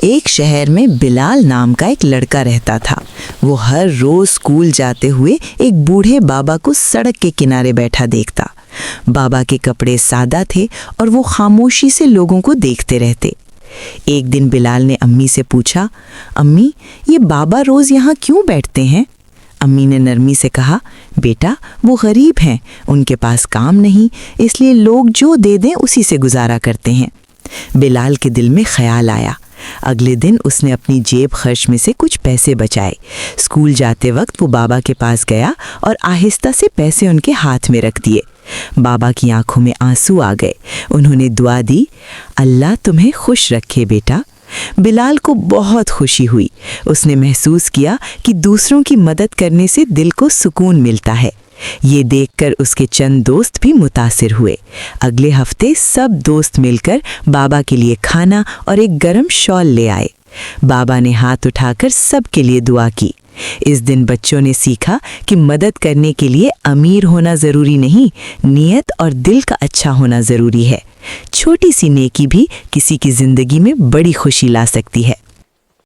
एक शहर में बिलाल नाम का एक लड़का रहता था। वो हर रोज स्कूल जाते हुए एक बूढ़े बाबा को सड़क के किनारे बैठा देखता। बाबा के कपड़े सादा थे और वो खामोशी से लोगों को देखते रहते। एक दिन बिलाल ने अम्मी से पूछा, अम्मी, ये बाबा रोज यहाँ क्यों बैठते हैं? अम्मी ने नरमी से कहा, बेटा, वो गरीब हैं, उनके पास काम नहीं, इसलिए लोग जो दे दें उसी से गुजारा करते हैं। बिलाल के दिल में ख्याल आया। अगले दिन उसने अपनी जेब खर्च में से कुछ पैसे बचाए। स्कूल जाते वक्त वो बाबा के पास गया और आहिस्ता से पैसे उनके हाथ में रख दिए। बाबा की आंखों में आंसू आ गए। उन्होंने दुआ दी, अल्लाह तुम्हें खुश रखे बेटा। बिलाल को बहुत खुशी हुई। उसने महसूस किया कि दूसरों की मदद करने से दिल को सुकून मिलता है। ये देखकर उसके चंद दोस्त भी मुतासिर हुए। अगले हफ्ते सब दोस्त मिलकर बाबा के लिए खाना और एक गरम शॉल ले आए। बाबा ने हाथ उठाकर सबके लिए दुआ की। इस दिन बच्चों ने सीखा कि मदद करने के लिए अमीर होना ज़रूरी नहीं, नियत और दिल का अच्छा होना ज़रूरी है। छोटी सी नेकी भी किसी की ज़िंदगी में बड़ी खुशी ला सकती है।